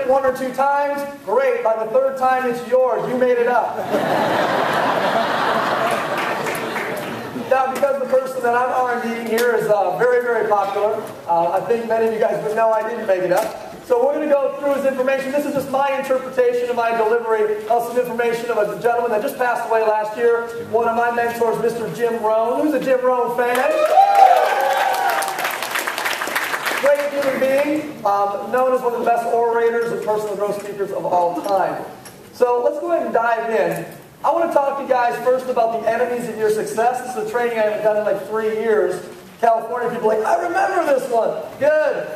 one or two times, great. By the third time, it's yours. You made it up. Now, because the person that I'm R&D'ing here is very, very popular, I think many of you guys would know I didn't make it up. So we're going to go through his information. This is just my interpretation of my delivery of some information of a gentleman that just passed away last year. One of my mentors, Mr. Jim Rohn. Who's a Jim Rohn fan? Great human being, known as one of the best orators and personal growth speakers of all time. So let's go ahead and dive in. I want to talk to you guys first about the enemies of your success. This is a training I haven't done in like 3 years. California people are like, I remember this one. Good.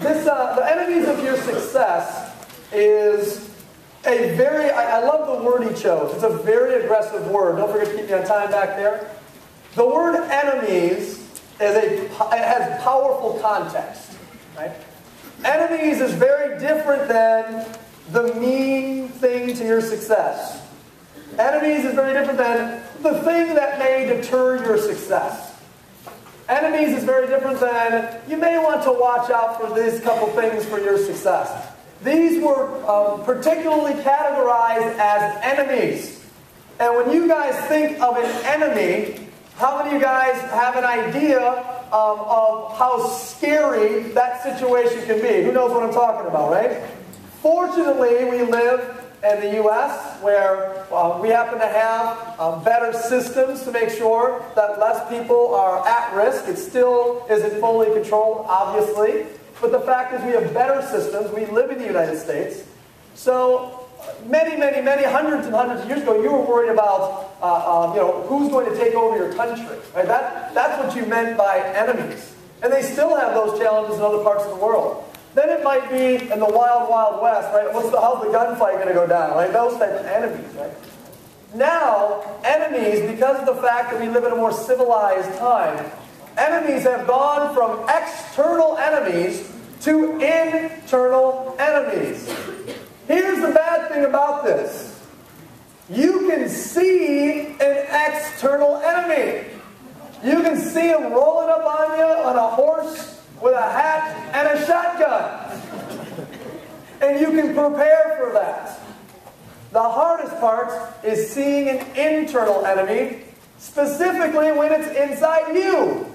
The enemies of your success is a very, I love the word he chose. It's a very aggressive word. Don't forget to keep me on time back there. The word enemies it has powerful context. Right? Enemies is very different than the mean thing to your success. Enemies is very different than the thing that may deter your success. Enemies is very different than you may want to watch out for these couple things for your success. These were particularly categorized as enemies. And when you guys think of an enemy, how many of you guys have an idea of how scary that situation can be? Who knows what I'm talking about, right? Fortunately, we live in the U.S. where we happen to have better systems to make sure that less people are at risk. It still isn't fully controlled, obviously. But the fact is we have better systems. We live in the United States. So many, hundreds and hundreds of years ago, you were worried about who's going to take over your country. Right? That's what you meant by enemies. And they still have those challenges in other parts of the world. Then it might be in the wild, wild west, right? How's the gunfight going to go down, right? Those types of enemies, right? Now, enemies, because of the fact that we live in a more civilized time, enemies have gone from external enemies to internal enemies. Here's the bad thing about this. You can see an external enemy. You can see him rolling up on you on a horse with a hat and a shotgun. And you can prepare for that. The hardest part is seeing an internal enemy, specifically when it's inside you.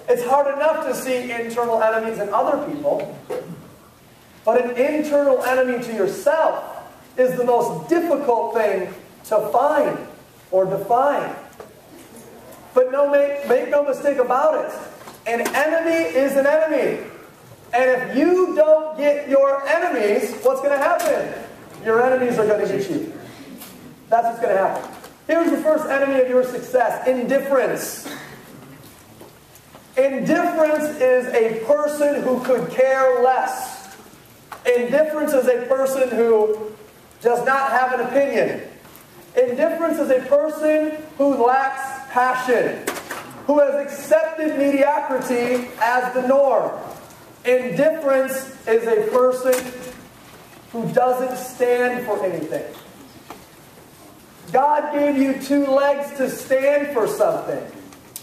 It's hard enough to see internal enemies in other people, but an internal enemy to yourself is the most difficult thing to find or define. But make no mistake about it. An enemy is an enemy. And if you don't get your enemies, what's going to happen? Your enemies are going to get you. That's what's going to happen. Here's the first enemy of your success: indifference. Indifference is a person who could care less. Indifference is a person who does not have an opinion. Indifference is a person who lacks passion, who has accepted mediocrity as the norm. Indifference is a person who doesn't stand for anything. God gave you 2 legs to stand for something.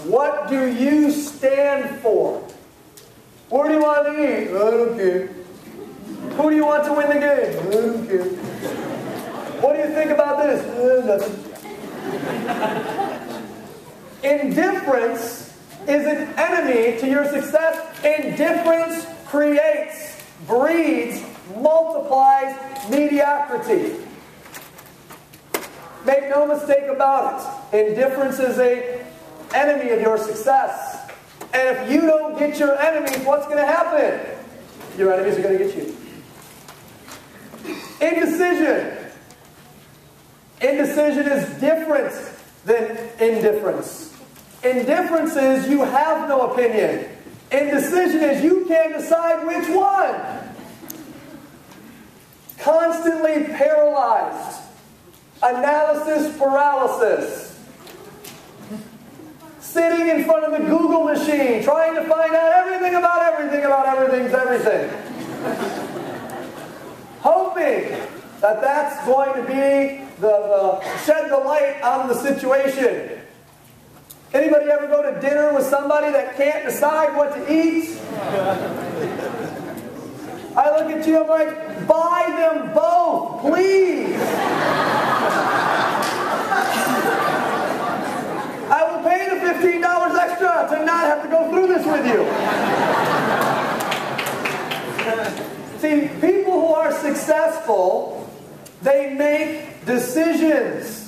What do you stand for? Where do you want to eat? I don't care. Who do you want to win the game? I don't care. What do you think about this? Nothing. Indifference is an enemy to your success. Indifference creates, breeds, multiplies mediocrity. Make no mistake about it. Indifference is an enemy of your success. And if you don't get your enemies, what's going to happen? Your enemies are going to get you. Indecision. Indecision is different than indifference. Indifference is you have no opinion. Indecision is you can't decide which one. Constantly paralyzed. Analysis paralysis. Sitting in front of the Google machine, trying to find out everything about everything about everything's everything. Hoping that that's going to be the shed the light on the situation. Anybody ever go to dinner with somebody that can't decide what to eat? look at you, I'm like, buy them both, please. I will pay the $15 extra to not have to go through this with you. See, people who are successful, they make decisions.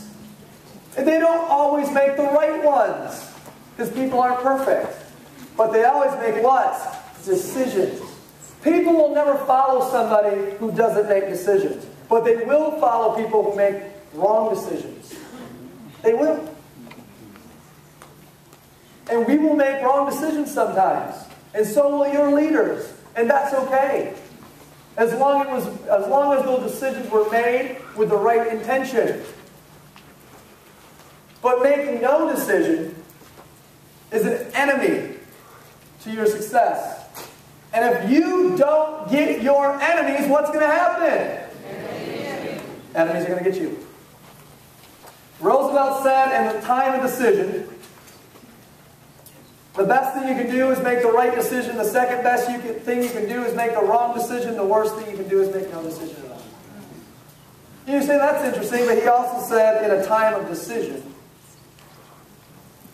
And they don't always make the right ones, because people aren't perfect. But they always make what? Decisions. People will never follow somebody who doesn't make decisions. But they will follow people who make wrong decisions. They will. And we will make wrong decisions sometimes. And so will your leaders. And that's okay. As long as those decisions were made with the right intention. But making no decision is an enemy to your success. And if you don't get your enemies, what's going to happen? Enemies are going to get you. Roosevelt said, in the time of decision, the best thing you can do is make the right decision. The second best thing you can do is make the wrong decision. The worst thing you can do is make no decision at all. You say, that's interesting, but he also said, in a time of decision.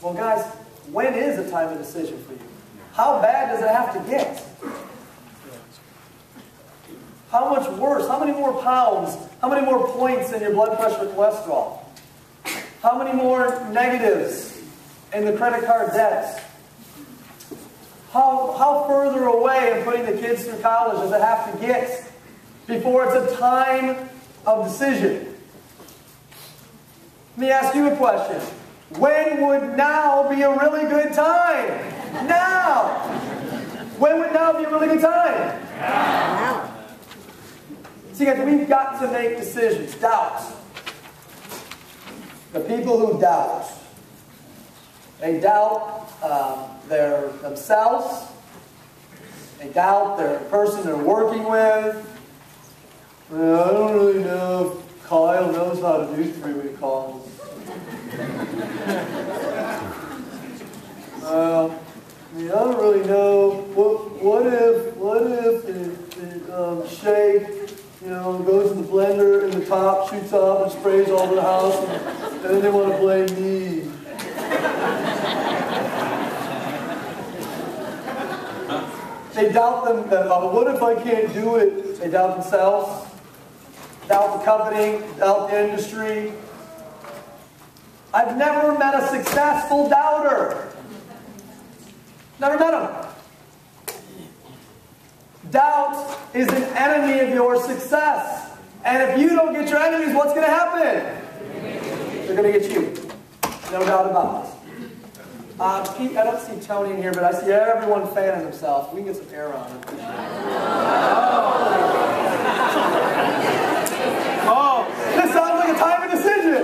Well, guys, when is a time of decision for you? How bad does it have to get? How much worse? How many more pounds? How many more points in your blood pressure and cholesterol? How many more negatives in the credit card debt? How further away in putting the kids through college does it have to get before it's a time of decision? Let me ask you a question. When would now be a really good time? Now! When would now be a really good time? Now! See, guys, we've got to make decisions. Doubt. The people who doubt. They doubt themselves. They doubt the person they're working with. Well, I don't really know if Kyle knows how to do three-way calls. I don't really know. What if Shay, goes in the blender and the top shoots up and sprays all over the house, and then they want to blame me. They doubt them. What if I can't do it? They doubt themselves, doubt the company, doubt the industry. I've never met a successful doubter. Never met him. Doubt is an enemy of your success. And if you don't get your enemies, what's going to happen? They're going to get you. No doubt about it. I don't see Tony in here, but I see everyone fanning themselves. We can get some air on it. Oh, this sounds like a time of decision.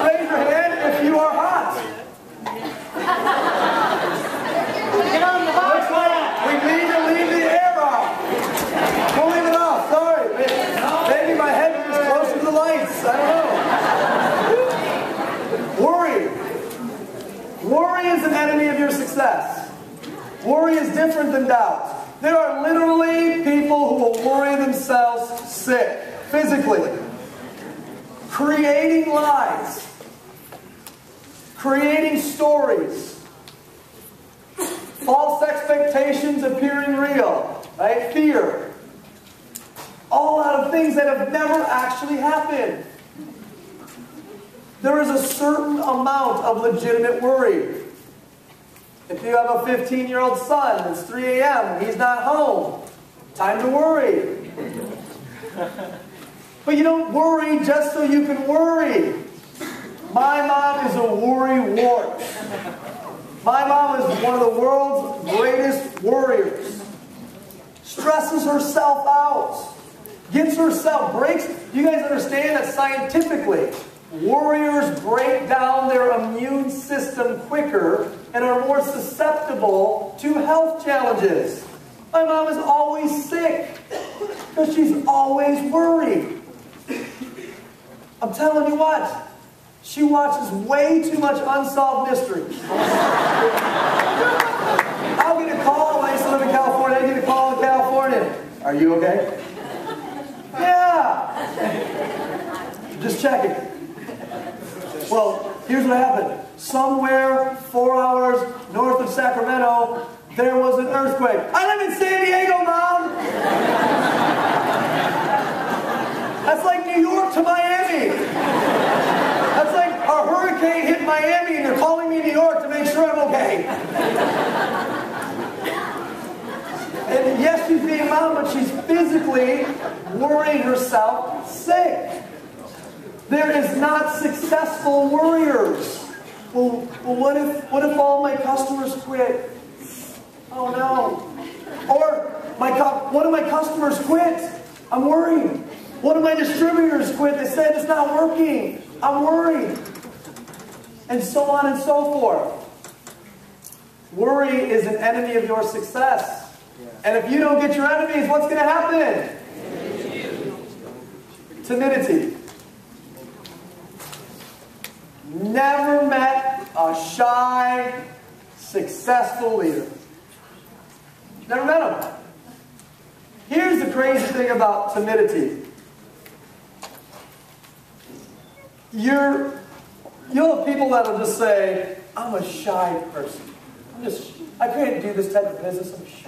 Raise your hand if you are hot. Get on the hot flat. We need to leave the air off. We'll leave it off. Sorry. Maybe my head is closer to the lights. I don't know. Worry. Worry is an enemy of your success. Worry is different than doubt. There are literally people who will worry themselves sick, physically. Creating lies. Creating stories. False expectations appearing real. Right? Fear. All out of things that have never actually happened. There is a certain amount of legitimate worry. If you have a 15-year-old son, it's 3 a.m. and he's not home, time to worry. But you don't worry just so you can worry. My mom is a worry wart. My mom is one of the world's greatest worriers. Stresses herself out. Gets herself, breaks. You guys understand that scientifically, warriors break down their immune system quicker and are more susceptible to health challenges. My mom is always sick because she's always worried. I'm telling you what, she watches way too much Unsolved Mysteries. I'll get a call and I said, Are you okay? Yeah. Just checking. Well, here's what happened. Somewhere 4 hours north of Sacramento, there was an earthquake. I live in San Diego, Mom. That's like New York to Miami. That's like a hurricane hit Miami and they're calling me New York to make sure I'm okay. And yes, she's being mom, but she's physically worrying herself sick. There is not successful worriers. Well, what if all my customers quit? Oh no. Or one of my customers quit. I'm worried. One of my distributors quit. They said it's not working. I'm worried. And so on and so forth. Worry is an enemy of your success. And if you don't get your enemies, what's going to happen? Timidity. Never met a shy, successful leader. Never met him. Here's the crazy thing about timidity. You'll have people that will just say, I'm a shy person. I can't do this type of business. I'm shy.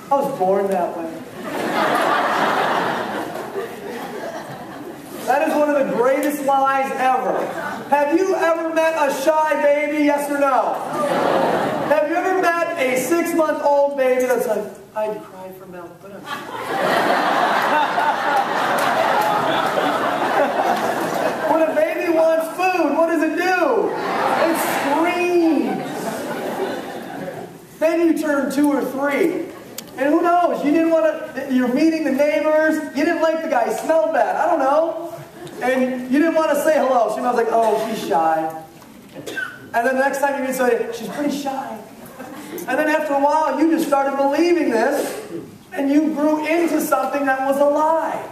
I was born that way. That is one of the greatest lies ever. Have you ever met a shy baby, yes or no? Have you ever met a 6-month-old baby that's like, I'd cry for milk, but I'm When a baby wants food, what does it do? It screams. Then you turn 2 or 3. And who knows? You didn't want to, you're meeting the neighbors. You didn't like the guy. He smelled bad. I don't know. And you didn't want to say hello. She was like, oh, she's shy. And then the next time you meet somebody, she's pretty shy. And then after a while, you just started believing this. And you grew into something that was a lie.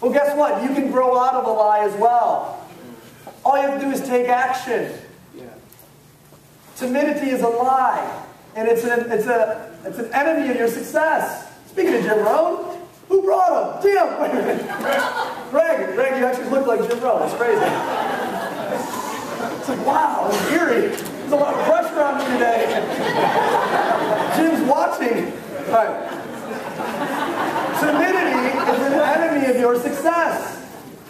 Well, guess what? You can grow out of a lie as well. All you have to do is take action. Timidity is a lie. And it's an enemy of your success. Speaking of Jim Rohn, who brought him? Jim! Wait a minute. Greg, you actually look like Jim Rohn. It's crazy. It's like, wow, it's eerie. There's a lot of pressure on me today. Jim's watching. All right. Timidity is an enemy of your success.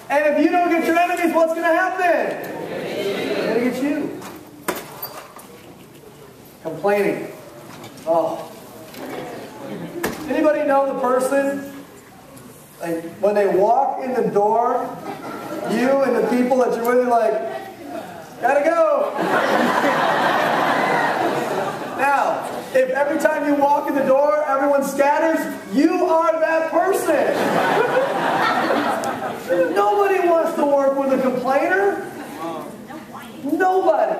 And if you don't get your enemies, what's going to happen? It's going to get you. Complaining. Oh. Anybody know the person? Like when they walk in the door, you and the people that you're with are like, gotta go. Now, if every time you walk in the door, everyone scatters, you are that person. Nobody wants to work with a complainer. Nobody.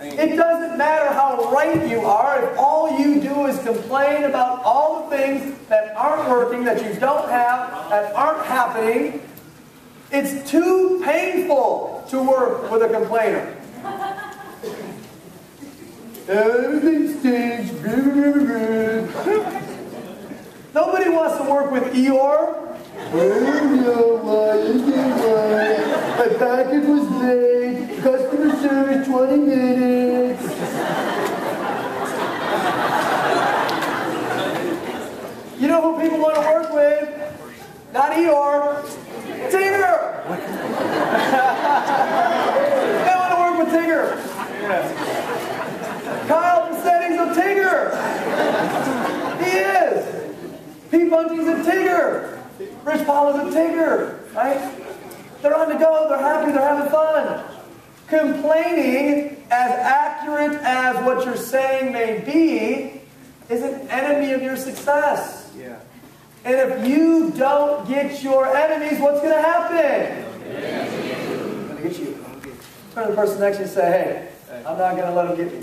It doesn't matter how right you are if all you do is complain about all the things that aren't working, that you don't have, that aren't happening. It's too painful to work with a complainer. Everything stinks. Nobody wants to work with Eeyore. My package was late. Customer service 20 minutes. You know who people want to work with? Not Eeyore. Tigger! They want to work with Tigger. Kyle Passetti's a Tigger. He is. Pete Bunting's a Tigger. Rich Paul is a Tigger. Right? They're on the go. They're happy. They're having fun. Complaining, as accurate as what you're saying may be, is an enemy of your success. Yeah. And if you don't get your enemies, what's going to happen? It's going to get you. Turn to the person next to you and say, hey, I'm not going to let them get me.